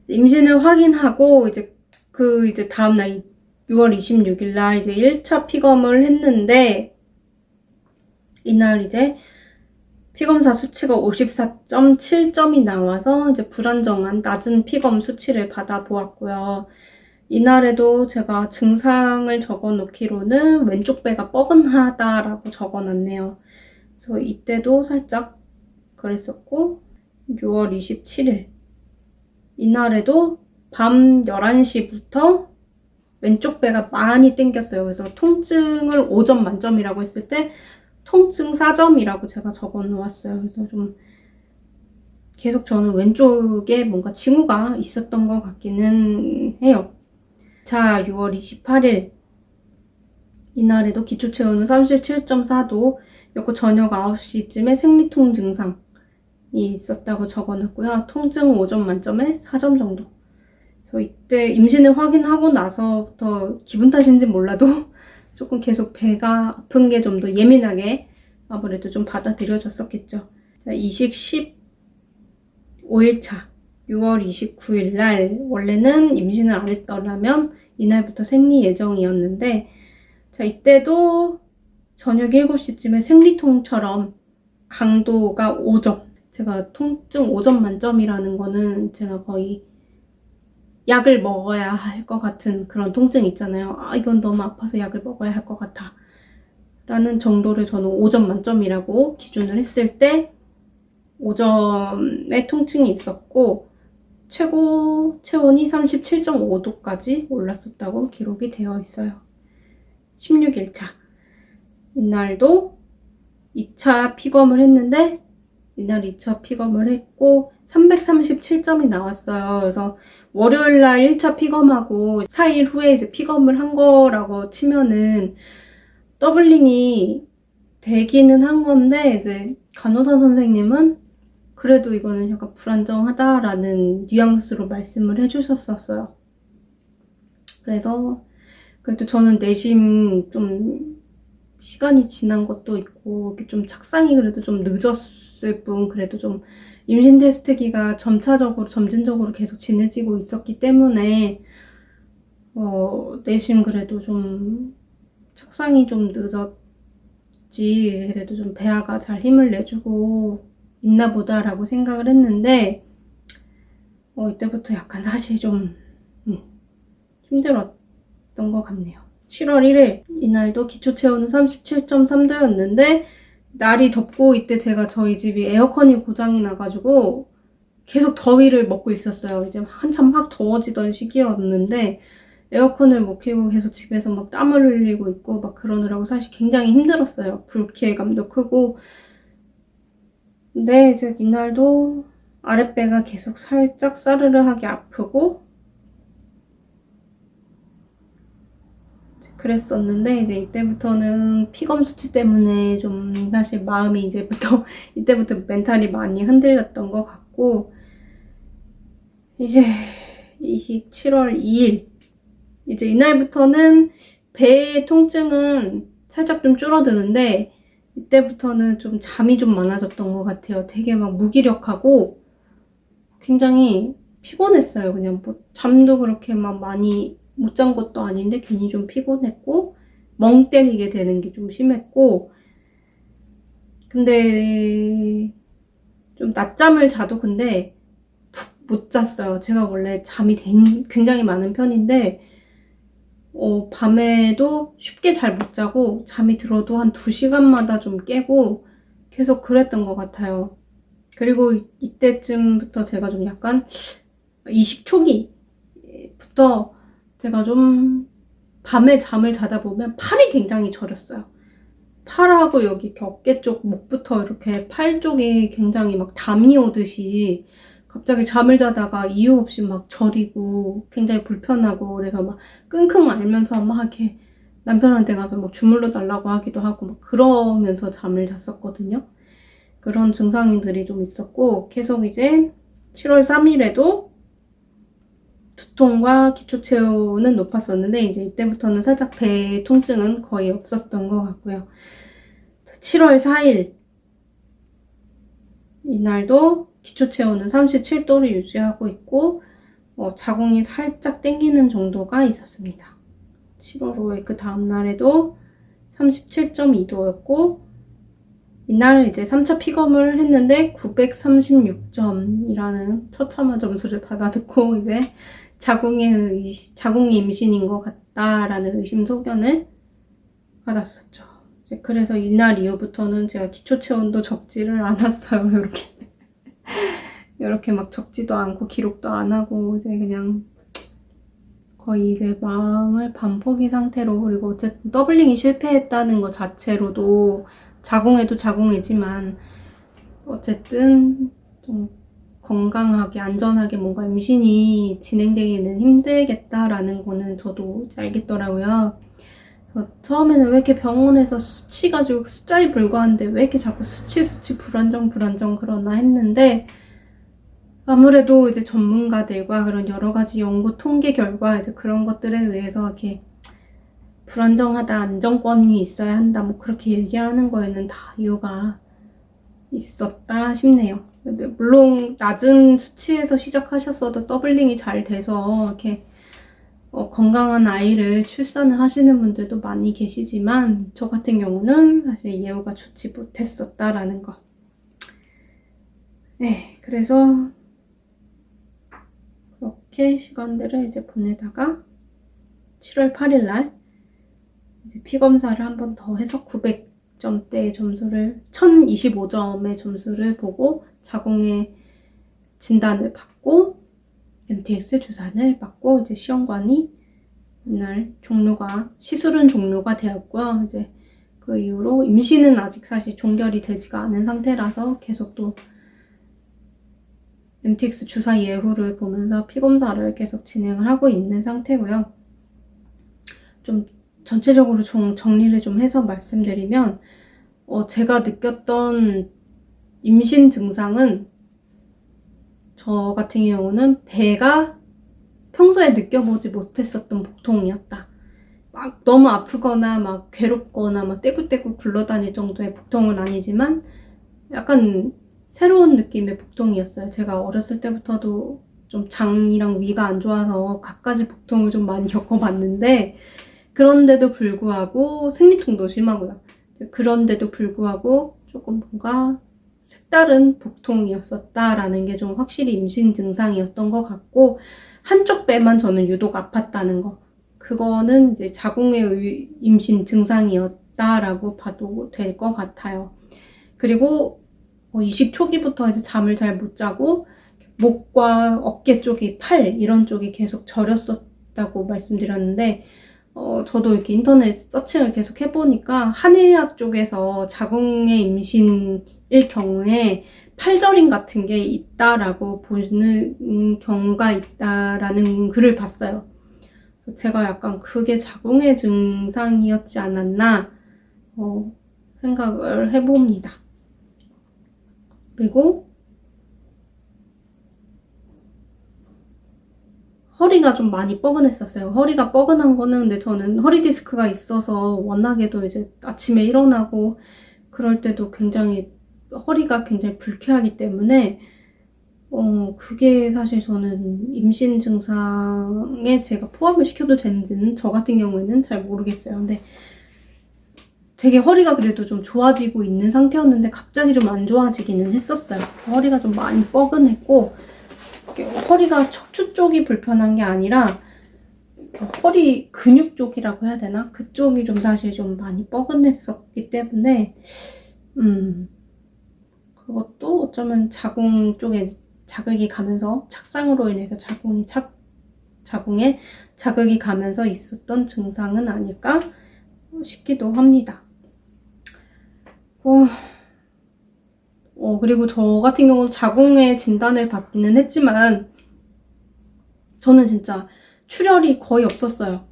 임신을 확인하고 이제 다음날 6월 26일 날 이제 1차 피검을 했는데, 이날 이제 피검사 수치가 54.7점이 나와서 이제 불안정한 낮은 피검 수치를 받아보았고요. 이날에도 제가 증상을 적어놓기로는 왼쪽 배가 뻐근하다라고 적어놨네요. 그래서 이때도 살짝 그랬었고, 6월 27일 이날에도 밤 11시부터 왼쪽 배가 많이 땡겼어요. 그래서 통증을 5점 만점이라고 했을 때 통증 4점이라고 제가 적어 놓았어요. 그래서 좀 계속 저는 왼쪽에 뭔가 징후가 있었던 것 같기는 해요. 자, 6월 28일 이날에도 기초체온은 37.4도 였고 저녁 9시쯤에 생리통 증상이 있었다고 적어놨고요. 통증 5점 만점에 4점 정도. 그래서 이때 임신을 확인하고 나서부터 기분 탓인지 몰라도 조금 계속 배가 아픈 게 좀 더 예민하게 아무래도 좀 받아들여졌었겠죠. 자, 이식 15일차 6월 29일 날 원래는 임신을 안 했더라면 이날부터 생리 예정이었는데, 자, 이때도 저녁 7시쯤에 생리통처럼 강도가 5점. 제가 통증 5점 만점이라는 거는 제가 거의 약을 먹어야 할 것 같은 그런 통증 있잖아요. 아, 이건 너무 아파서 약을 먹어야 할 것 같아 라는 정도를 저는 5점 만점이라고 기준을 했을 때 5점의 통증이 있었고, 최고 체온이 37.5도까지 올랐었다고 기록이 되어 있어요. 16일차 이날도 2차 피검을 했는데, 이날 2차 피검을 했고 337점이 나왔어요. 그래서 월요일날 1차 피검하고 4일 후에 이제 피검을 한 거라고 치면은 더블링이 되기는 한 건데, 이제 간호사 선생님은 그래도 이거는 약간 불안정하다라는 뉘앙스로 말씀을 해주셨었어요. 그래서 그래도 저는 내심 좀 시간이 지난 것도 있고 이렇게 좀 착상이 그래도 좀 늦었을 뿐, 그래도 좀 임신 테스트기가 점진적으로 계속 진해지고 있었기 때문에 내심 그래도 좀 착상이 좀 늦었지, 그래도 좀 배아가 잘 힘을 내주고 있나 보다라고 생각을 했는데, 이때부터 약간 사실 좀 힘들었던 것 같네요. 7월 1일 이날도 기초체온은 37.3도였는데 날이 덥고, 이때 제가 저희 집이 에어컨이 고장이 나가지고 계속 더위를 먹고 있었어요. 이제 한참 막 더워지던 시기였는데 에어컨을 못 켜고 계속 집에서 막 땀을 흘리고 있고 막 그러느라고 사실 굉장히 힘들었어요. 불쾌감도 크고. 근데 이제 이날도 아랫배가 계속 살짝 싸르르하게 아프고 그랬었는데, 이제 이때부터는 피검 수치 때문에 좀 사실 마음이 이때부터 멘탈이 많이 흔들렸던 것 같고, 이제 7월 2일 이제 이날부터는 배의 통증은 살짝 좀 줄어드는데, 이때부터는 좀 잠이 좀 많아졌던 것 같아요. 되게 막 무기력하고 굉장히 피곤했어요. 그냥 뭐 잠도 그렇게 막 많이 못 잔 것도 아닌데 괜히 좀 피곤했고, 멍 때리게 되는 게 좀 심했고, 근데 좀 낮잠을 자도 근데 푹 못 잤어요. 제가 원래 잠이 굉장히 많은 편인데 밤에도 쉽게 잘 못 자고 잠이 들어도 한 2시간마다 좀 깨고 계속 그랬던 것 같아요. 그리고 이때쯤부터 제가 좀 약간 이식 초기부터 제가 좀 밤에 잠을 자다 보면 팔이 굉장히 저렸어요. 팔하고 여기 이렇게 어깨 쪽 목부터 이렇게 팔 쪽이 굉장히 막 담이 오듯이 갑자기 잠을 자다가 이유 없이 막 저리고 굉장히 불편하고, 그래서 막 끙끙 앓면서 막 이렇게 남편한테 가서 막 주물러 달라고 하기도 하고 막 그러면서 잠을 잤었거든요. 그런 증상들이 좀 있었고, 계속 이제 7월 3일에도 두통과 기초체온은 높았었는데 이제 이때부터는 살짝 배 통증은 거의 없었던 것 같고요. 7월 4일 이날도 기초체온은 37도를 유지하고 있고 자궁이 살짝 땡기는 정도가 있었습니다. 7월 5일 그 다음날에도 37.2도였고 이날 이제 3차 픽업을 했는데 936점이라는 처참한 점수를 받아듣고 이제 자궁이 임신인 것 같다라는 의심소견을 받았었죠. 이제 그래서 이날 이후부터는 제가 기초 체온도 적지를 않았어요. 이렇게 막 적지도 않고 기록도 안 하고 이제 그냥 거의 이제 마음을 반포기 상태로, 그리고 어쨌든 더블링이 실패했다는 것 자체로도 자궁에도 자궁이지만 어쨌든 좀 건강하게 안전하게 뭔가 임신이 진행되기는 힘들겠다라는 거는 저도 이제 알겠더라고요. 그래서 처음에는 왜 이렇게 병원에서 수치 가지고 숫자에 불과한데 왜 이렇게 자꾸 수치 불안정 그러나 했는데, 아무래도 이제 전문가들과 그런 여러 가지 연구 통계 결과 이제 그런 것들에 의해서 이렇게 불안정하다, 안정권이 있어야 한다, 뭐 그렇게 얘기하는 거에는 다 이유가 있었다 싶네요. 근데 물론 낮은 수치에서 시작하셨어도 더블링이 잘 돼서 이렇게 건강한 아이를 출산을 하시는 분들도 많이 계시지만 저 같은 경우는 사실 예후가 좋지 못했었다라는 거. 네, 그래서 그렇게 시간들을 이제 보내다가 7월 8일 날 이제 피 검사를 한 번 더 해서 900점대의 점수를 1025점의 점수를 보고 자궁의 진단을 받고 MTX 주사를 받고 이제 시험관이 이날 시술은 종료가 되었고요. 이제 그 이후로 임신은 아직 사실 종결이 되지가 않은 상태라서 계속 또 MTX 주사 예후를 보면서 피검사를 계속 진행을 하고 있는 상태고요. 좀 전체적으로 정리를 좀 해서 말씀드리면 제가 느꼈던 임신 증상은 저 같은 경우는 배가 평소에 느껴보지 못했었던 복통이었다. 막 너무 아프거나 막 괴롭거나 막 떼굴떼굴 굴러다닐 정도의 복통은 아니지만 약간 새로운 느낌의 복통이었어요. 제가 어렸을 때부터도 좀 장이랑 위가 안 좋아서 갖가지 복통을 좀 많이 겪어봤는데, 그런데도 불구하고 생리통도 심하고요. 그런데도 불구하고 조금 뭔가 색다른 복통이었었다라는 게 좀 확실히 임신 증상이었던 것 같고, 한쪽 배만 저는 유독 아팠다는 거, 그거는 이제 자궁의 임신 증상이었다라고 봐도 될 것 같아요. 그리고 이식 초기부터 이제 잠을 잘 못 자고 목과 어깨 쪽이, 팔 이런 쪽이 계속 저렸었다고 말씀드렸는데, 저도 이렇게 인터넷 서칭을 계속 해보니까 한의학 쪽에서 자궁의 임신일 경우에 팔저림 같은 게 있다라고 보는 경우가 있다라는 글을 봤어요. 그래서 제가 약간 그게 자궁의 증상이었지 않았나 생각을 해봅니다. 그리고 허리가 좀 많이 뻐근했었어요. 허리가 뻐근한 거는, 근데 저는 허리 디스크가 있어서 워낙에도 이제 아침에 일어나고 그럴 때도 허리가 굉장히 불쾌하기 때문에 그게 사실 저는 임신 증상에 제가 포함을 시켜도 되는지는 저 같은 경우에는 잘 모르겠어요. 근데 되게 허리가 그래도 좀 좋아지고 있는 상태였는데 갑자기 좀 안 좋아지기는 했었어요. 허리가 좀 많이 뻐근했고, 허리가 척추 쪽이 불편한 게 아니라 허리 근육 쪽이라고 해야 되나? 그쪽이 좀 사실 좀 많이 뻐근했었기 때문에 그것도 어쩌면 자궁 쪽에 자극이 가면서, 착상으로 인해서 자궁에 자극이 가면서 있었던 증상은 아닐까 싶기도 합니다. 그리고 저 같은 경우는 자궁의 진단을 받기는 했지만 저는 진짜 출혈이 거의 없었어요.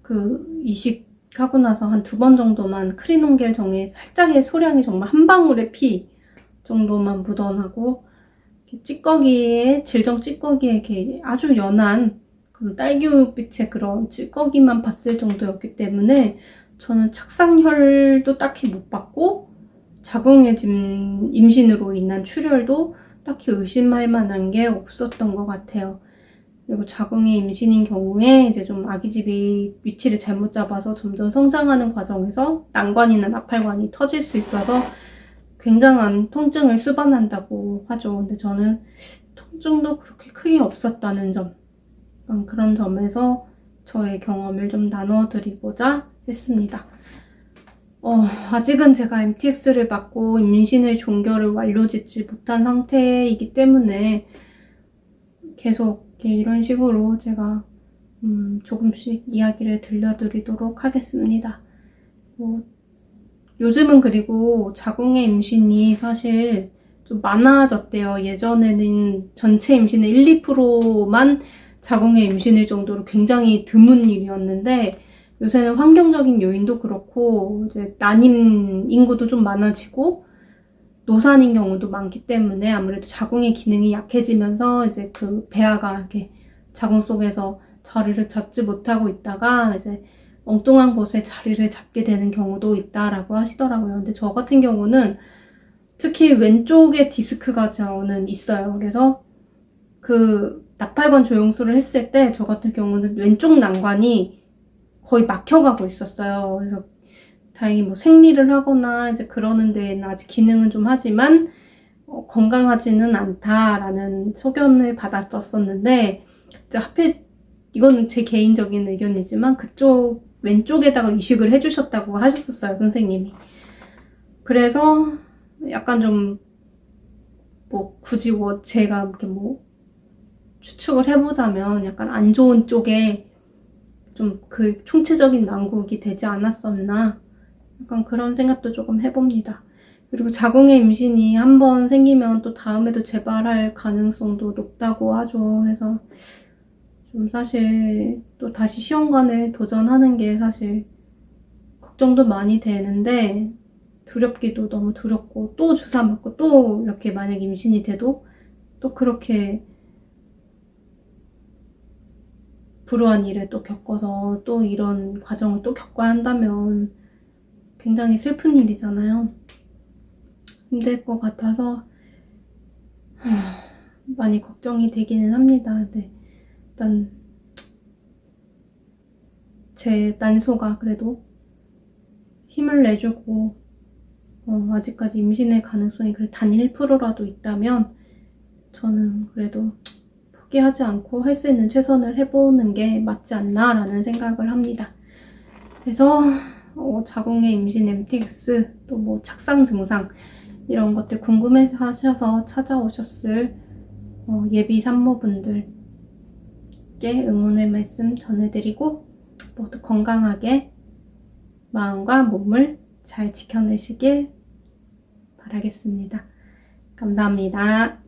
그 이식하고 나서 한 2번 정도만 크리논겔 정에 살짝의 소량이, 정말 한 방울의 피 정도만 묻어나고, 질정 찌꺼기에 이렇게 아주 연한 그런 딸기우유빛의 그런 찌꺼기만 봤을 정도였기 때문에 저는 착상혈도 딱히 못 받고 자궁의 임신으로 인한 출혈도 딱히 의심할 만한 게 없었던 것 같아요. 그리고 자궁의 임신인 경우에 이제 좀 아기집이 위치를 잘못 잡아서 점점 성장하는 과정에서 난관이나 나팔관이 터질 수 있어서 굉장한 통증을 수반한다고 하죠. 근데 저는 통증도 그렇게 크게 없었다는 점, 그런 점에서 저의 경험을 좀 나눠드리고자 했습니다. 아직은 제가 MTX를 맞고 임신의 종결을 완료짓지 못한 상태이기 때문에 계속 이렇게 이런 식으로 제가 조금씩 이야기를 들려드리도록 하겠습니다. 요즘은 그리고 자궁의 임신이 사실 좀 많아졌대요. 예전에는 전체 임신의 1, 2%만 자궁의 임신일 정도로 굉장히 드문 일이었는데 요새는 환경적인 요인도 그렇고 이제 난임 인구도 좀 많아지고 노산인 경우도 많기 때문에 아무래도 자궁의 기능이 약해지면서 이제 그 배아가 이렇게 자궁 속에서 자리를 잡지 못하고 있다가 이제 엉뚱한 곳에 자리를 잡게 되는 경우도 있다라고 하시더라고요. 근데 저 같은 경우는 특히 왼쪽에 디스크가 저는 있어요. 그래서 그 나팔관 조영술을 했을 때 저 같은 경우는 왼쪽 난관이 거의 막혀가고 있었어요. 그래서 다행히 뭐 생리를 하거나 이제 그러는 데에는 아직 기능은 좀 하지만 건강하지는 않다라는 소견을 받았었는데 이제 하필 이거는 제 개인적인 의견이지만 그쪽 왼쪽에다가 이식을 해주셨다고 하셨었어요, 선생님이. 그래서 약간 좀 뭐 굳이 제가 이렇게 뭐 추측을 해보자면 약간 안 좋은 쪽에 좀 그 총체적인 난국이 되지 않았었나, 약간 그런 생각도 조금 해봅니다. 그리고 자궁의 임신이 한번 생기면 또 다음에도 재발할 가능성도 높다고 하죠. 그래서 좀 사실 또 다시 시험관을 도전하는 게 사실 걱정도 많이 되는데 두렵기도 너무 두렵고, 또 주사 맞고 또 이렇게 만약 임신이 돼도 또 그렇게 불우한 일을 또 겪어서 또 이런 과정을 또 겪어야 한다면 굉장히 슬픈 일이잖아요. 힘들 것 같아서 많이 걱정이 되기는 합니다. 근데 일단 제 난소가 그래도 힘을 내주고 아직까지 임신의 가능성이 그래 단 1%라도 있다면 저는 그래도 포기하지 않고 할 수 있는 최선을 해보는 게 맞지 않나라는 생각을 합니다. 그래서 자궁의 임신 MTX 또 뭐 착상 증상 이런 것들 궁금해하셔서 찾아오셨을 예비 산모분들께 응원의 말씀 전해드리고 모두 건강하게 마음과 몸을 잘 지켜내시길 바라겠습니다. 감사합니다.